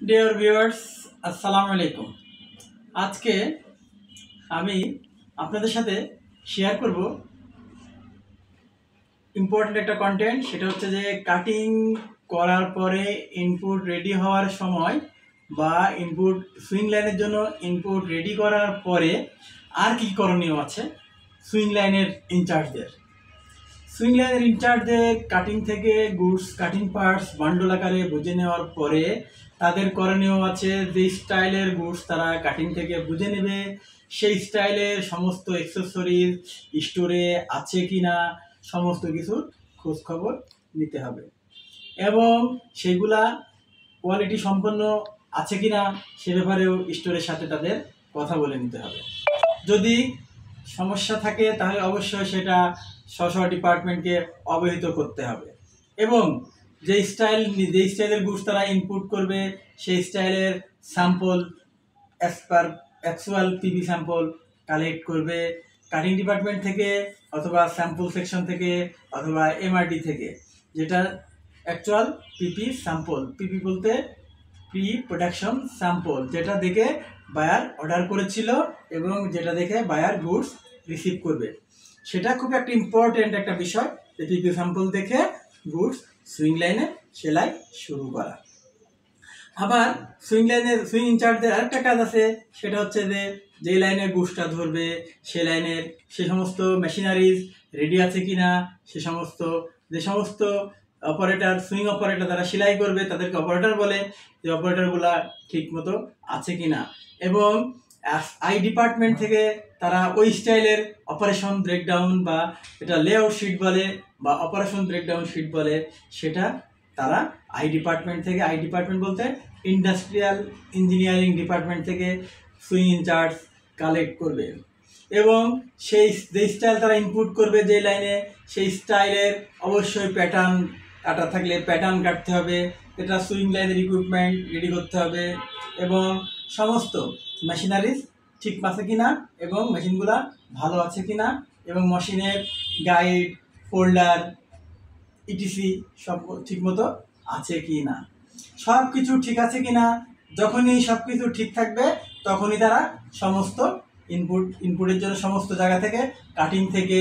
Dear viewers, আসসালামু আলাইকুম। আজকে আমি আপনাদের সাথে শেয়ার করব ইম্পর্টেন্ট একটা কন্টেন্ট। সেটা হচ্ছে যে কাটিং করার পরে ইনপুট রেডি হওয়ার সময় বা ইনপুট সুইং লাইনের জন্য ইনপুট রেডি করার পরে আর কি করণীয় আছে সুইং লাইনের ইনচার্জদের। সুইং লাইনের ইনচার্জদের কাটিং থেকে গুডস কাটিং পার্টস বান্ডল আকারে বুঝে নেওয়ার পরে তাদের করণীয় আছে যে স্টাইলের গুডস তারা কাটিং থেকে বুঝে নেবে, সেই স্টাইলের সমস্ত অ্যাক্সেসরিজ স্টোরে আছে কি না সমস্ত কিছুর খোঁজখবর নিতে হবে এবং সেগুলা কোয়ালিটি সম্পন্ন আছে কি না সে ব্যাপারেও স্টোরের সাথে তাদের কথা বলে নিতে হবে। যদি সমস্যা থাকে তাহলে অবশ্যই সেটা স্ব ডিপার্টমেন্টকে অবহিত করতে হবে এবং যে স্টাইলের গুডস তারা ইনপুট করবে সেই স্টাইলের sample as per actual PP sample collect করবে কাটিং ডিপার্টমেন্ট থেকে অথবা স্যাম্পল সেকশন থেকে অথবা এমআরডি থেকে, যেটা অ্যাকচুয়াল পিপি স্যাম্পল। পিপি বলতে প্রি প্রোডাকশন স্যাম্পল, যেটা দেখে বায়ার অর্ডার করেছিল এবং যেটা দেখে বায়ার গুডস রিসিভ করবে। সেটা খুব একটা ইম্পর্টেন্ট একটা বিষয় যে পিপি স্যাম্পল দেখে গুডস সুইং লাইনে সেলাই শুরু করা। আবার সুইং ইনচার্জদের আরেকটা কাজ আছে, সেটা হচ্ছে যে লাইনের গুডসটা ধরবে সে লাইনের সে সমস্ত মেশিনারিজ রেডি আছে কিনা, যে সমস্ত অপারেটর সুইং অপারেটর তারা সেলাই করবে তাদেরকে অপারেটর বলে, যে অপারেটরগুলা ঠিক মতো আছে কিনা এবং আই ডিপার্টমেন্ট থেকে তারা ওই স্টাইলের অপারেশন ব্রেকডাউন বা এটা লেআউট শিট বলে বা অপারেশন ব্রেকডাউন শিট বলে, সেটা তারা আই ডিপার্টমেন্ট বলতে ইন্ডাস্ট্রিয়াল ইঞ্জিনিয়ারিং ডিপার্টমেন্ট থেকে সুইং ইনচার্জ কালেক্ট করবে এবং সেই যে স্টাইল তারা ইনপুট করবে যে লাইনে সেই স্টাইলের অবশ্যই প্যাটার্ন কাটা থাকলে প্যাটার্ন কাটতে হবে। এটা সুইং লাইনের ইকুইপমেন্ট রেডি করতে হবে এবং সমস্ত মেশিনারিজ ঠিক আছে কিনা এবং মেশিনগুলা ভালো আছে কিনা এবং মেশিনের গাইড ফোল্ডার ইটিসি সব ঠিকমতো আছে কি না, সব কিছু ঠিক আছে কি না। যখনই সব কিছু ঠিক থাকবে তখনই তারা সমস্ত ইনপুটের জন্য সমস্ত জায়গা থেকে কাটিং থেকে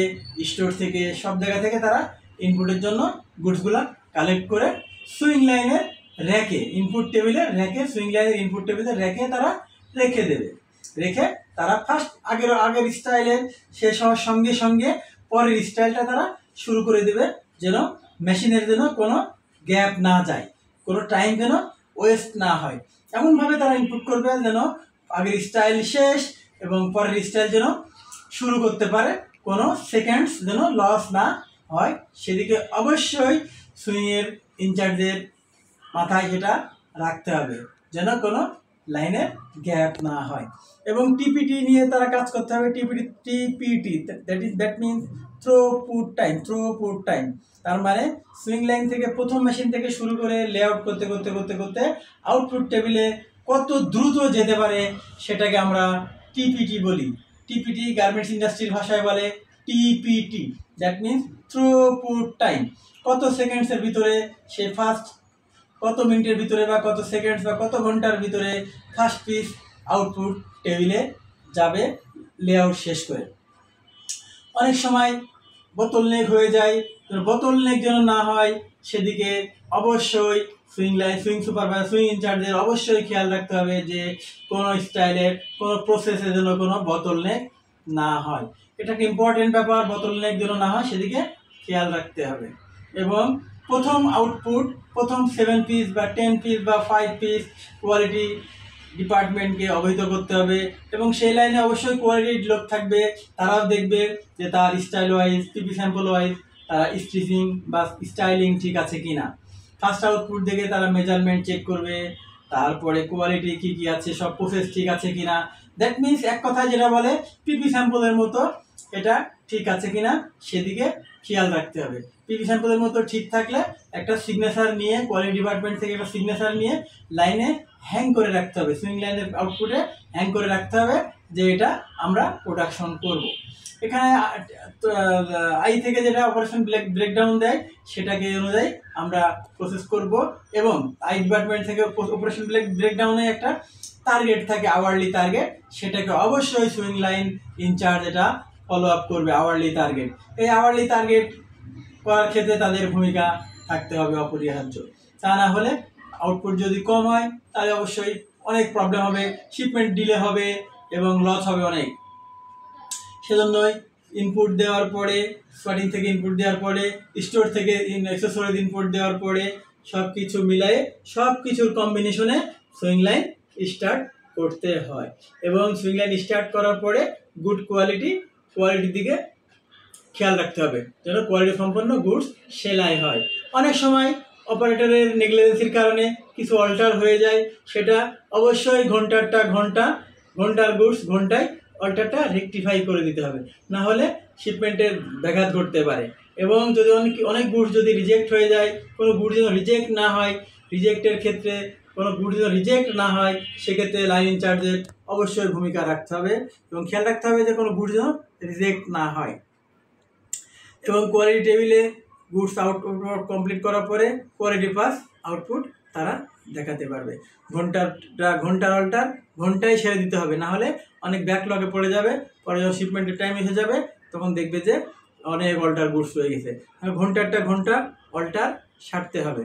স্টোর থেকে সব জায়গা থেকে তারা ইনপুটের জন্য গুডসগুলা কালেক্ট করে সুইং লাইনের র্যাকে ইনপুট টেবিলে র্যাকে সুইং লাইনের ইনপুট টেবিলে র্যাকে তারা রেখে দেবে। রেখে তারা ফার্স্ট আগের স্টাইলের শেষ হওয়ার সঙ্গে সঙ্গে পরের স্টাইলটা তারা শুরু করে দেবে, যেন মেশিনের জন্য কোনো গ্যাপ না যায়, কোনো টাইম যেন ওয়েস্ট না হয়। এমনভাবে তারা ইনপুট করবে যেন আগের স্টাইল শেষ এবং পরের স্টাইল যেন শুরু করতে পারে, কোনো সেকেন্ডস যেন লস না হয়। সেদিকে অবশ্যই সুইংয়ের ইনচার্জের মাথায় সেটা রাখতে হবে যেন কোনো লাইনের গ্যাপ না হয় এবং টিপিটি নিয়ে তারা কাজ করতে হবে। TPT that means throughput time. তার মানে সুইং লাইন থেকে প্রথম মেশিন থেকে শুরু করে লেআউট করতে করতে করতে করতে আউটপুট টেবিলে কত দ্রুত যেতে পারে সেটাকে আমরা টিপিটি বলি। টিপিটি গার্মেন্টস ইন্ডাস্ট্রির ভাষায় বলে TPT, that means throughput time. কত সেকেন্ডসের ভিতরে সে ফার্স্ট কত মিনিটের ভিতরে বা কত সেকেন্ডস বা কত ঘন্টার ভিতরে ফার্স্ট পিস আউটপুট টেবিলে যাবে লেআউট শেষ করে। অনেক সময় বোতলনেক হয়ে যায়, বোতলনেক যেন না হয় সেদিকে অবশ্যই সুইং সুপারভাইজার সুইং ইনচার্জের অবশ্যই খেয়াল রাখতে হবে যে কোনো স্টাইলের কোনো প্রসেসে যেন কোনো বোতলনেক না হয়। এটা একটা ইম্পর্টেন্ট ব্যাপার, বোতলনেক যেন না হয় সেদিকে খেয়াল রাখতে হবে এবং প্রথম আউটপুট প্রথম 7 পিস বা 10 পিস বা 5 পিস কোয়ালিটি ডিপার্টমেন্টকে অবহিত করতে হবে এবং সেই লাইনে অবশ্যই কোয়ালিটির লোক থাকবে, তারাও দেখবে যে তার style wise PP sample wise তারা স্টিচিং বা স্টাইলিং ঠিক আছে কি না। ফার্স্ট আউটপুট দেখে তারা মেজারমেন্ট চেক করবে, তারপরে কোয়ালিটি কী কী আছে সব প্রসেস ঠিক আছে কি না। দ্যাট মিনস এক কথায় যেটা বলে পিপি স্যাম্পলের মতো এটা ঠিক আছে কিনা সেদিকে খেয়াল রাখতে হবে। পিপি স্যাম্পলের মতো ঠিক থাকলে একটা সিগনেচার নিয়ে কোয়ালিটি ডিপার্টমেন্ট থেকে একটা সিগনেচার নিয়ে লাইনে হ্যাং করে রাখতে হবে, সুইং লাইনের আউটপুটে হ্যাং করে রাখতে হবে যে এটা আমরা প্রোডাকশন করব। এখানে আই থেকে যেটা অপারেশন ব্রেকডাউন দেয় সেটাকে অনুযায়ী আমরা প্রসেস করব, এবং আই ডিপার্টমেন্ট থেকে অপারেশন ব্রেকডাউনে একটা টার্গেট থাকে, আওয়ারলি টার্গেট, সেটাকে অবশ্যই সুইং লাইন ইনচার্জ এটা ফলো আপ করবে আওয়ারলি টার্গেট। এই আওয়ারলি টার্গেট করার ক্ষেত্রে তাদের ভূমিকা থাকতে হবে অপরিহার্য। তা না হলে আউটপুট যদি কম হয় তাহলে অবশ্যই অনেক প্রবলেম হবে, শিপমেন্ট ডিলে হবে এবং লস হবে অনেক। সেজন্যই ইনপুট দেওয়ার পরে, স্টার্টিং থেকে ইনপুট দেওয়ার পরে, স্টোর থেকে অ্যাক্সেসরিজ ইনপুট দেওয়ার পরে সব কিছু মিলাই সব কিছুর কম্বিনেশনে সুইং লাইন স্টার্ট করতে হয়। এবং সুইং লাইন স্টার্ট করার পরে গুড কোয়ালিটির দিকে খেয়াল রাখতে হবে যেন কোয়ালিটি সম্পন্ন গুডস সেলাই হয়। অনেক সময় অপারেটরের নেগলিজেন্সির কারণে কিছু অল্টার হয়ে যায়, সেটা অবশ্যই ঘন্টার গুডস ঘন্টায় অল্টারটা রেকটিফাই করে দিতে হবে, না হলে শিপমেন্টের ব্যাঘাত ঘটতে পারে। এবং যদি অনেক গুডস যদি রিজেক্ট হয়ে যায়, কোনো গুড যেন রিজেক্ট না হয়, রিজেক্টের ক্ষেত্রে কোনো গুড যেন রিজেক্ট না হয়, সেক্ষেত্রে লাইন ইনচার্জের অবশ্যই ভূমিকা রাখতে হবে এবং খেয়াল রাখতে হবে যে কোনো গুড যেন রিজেক্ট না হয়। এবং কোয়ালিটি টেবিলে গুডস আউটপুট কমপ্লিট করার পরে কোয়ালিটি পাস আউটপুট তারা দেখাতে পারবে। ঘন্টার অল্টার ঘন্টায় সেরে দিতে হবে, না হলে অনেক ব্যাকলগে পড়ে যাবে, পরে যখন শিপমেন্টের টাইম এসে যাবে তখন দেখবে যে অনেক অল্টার গুডস হয়ে গেছে। ঘন্টা অল্টার সারতে হবে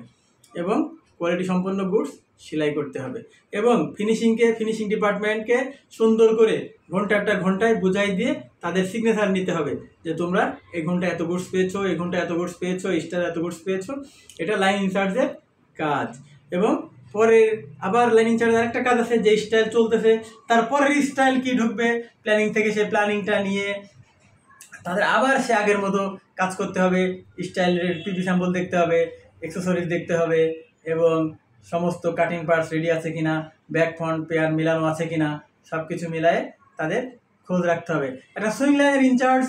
এবং কোয়ালিটি সম্পন্ন গুডস সেলাই করতে হবে। এবং ফিনিশিং ডিপার্টমেন্টকে সুন্দর করে ঘন্টায় বুঝাই দিয়ে তাদের সিগনেচার নিতে হবে যে তোমরা এই ঘন্টা এত গুডস পেয়েছো, এই ঘন্টা এত গুডস পেয়েছো, স্টার এত গুডস পেয়েছো। এটা লাইন ইনচার্জের কাজ। এবং পরে আবার লাইন ইনচার্জের আরেকটা কাজ আছে, যে স্টাইল চলতেছে তারপরের স্টাইল কি ঢুকবে, প্ল্যানিং থেকে সে প্ল্যানিংটা নিয়ে তাদের আবার সে আগের মতো কাজ করতে হবে। স্টাইলের পিপি স্যাম্পল দেখতে হবে, অ্যাক্সেসরিজ দেখতে হবে, এবং সমস্ত কাটিং পার্টস রেডি আছে কিনা, ব্যাক ফ্রন্ট পেয়ার মিলানো আছে কিনা, সব কিছু মিলায়ে তাদের খোঁজ রাখতে হবে। একটা সুইং লাইনের ইনচার্জ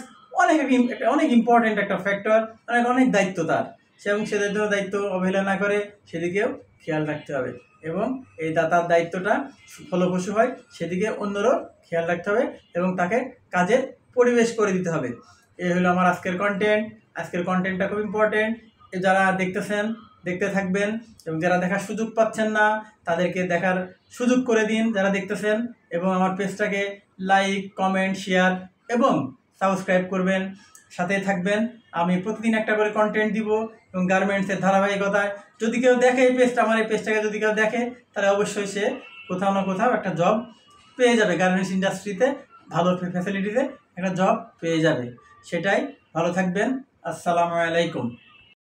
অনেক ইম্পর্টেন্ট একটা ফ্যাক্টর, অনেক দায়িত্ব তার, এবং সে দায়িত্ব অবহেলা না করে সেদিকেও খেয়াল রাখতে হবে। এবং এই তার দায়িত্বটা ফলপ্রসূ হয় সেদিকে অন্যরও খেয়াল রাখতে হবে এবং তাকে কাজের পরিবেশ করে দিতে হবে। এই হলো আমার আজকের কন্টেন্টটা খুব ইম্পর্টেন্ট। যারা দেখতে থাকবেন, এবং যারা দেখার সুযোগ পাচ্ছেন না তাদেরকে দেখার সুযোগ করে দিন যারা দেখতেছেন, এবং আমার পেজটাকে লাইক, কমেন্ট, শেয়ার এবং সাবস্ক্রাইব করবেন, সাথে থাকবেন। আমি প্রতিদিন একটা করে কন্টেন্ট দিব এবং গার্মেন্টসের ধারাবাহিকতায় যদি কেউ দেখে আমার এই পেজটাকে যদি কেউ দেখে তাহলে অবশ্যই সে কোথাও না কোথাও একটা জব পেয়ে যাবে, গার্মেন্টস ইন্ডাস্ট্রিতে ভালো ফ্যাসিলিটিতে একটা জব পেয়ে যাবে। সেটাই, ভালো থাকবেন। আসসালামু আলাইকুম।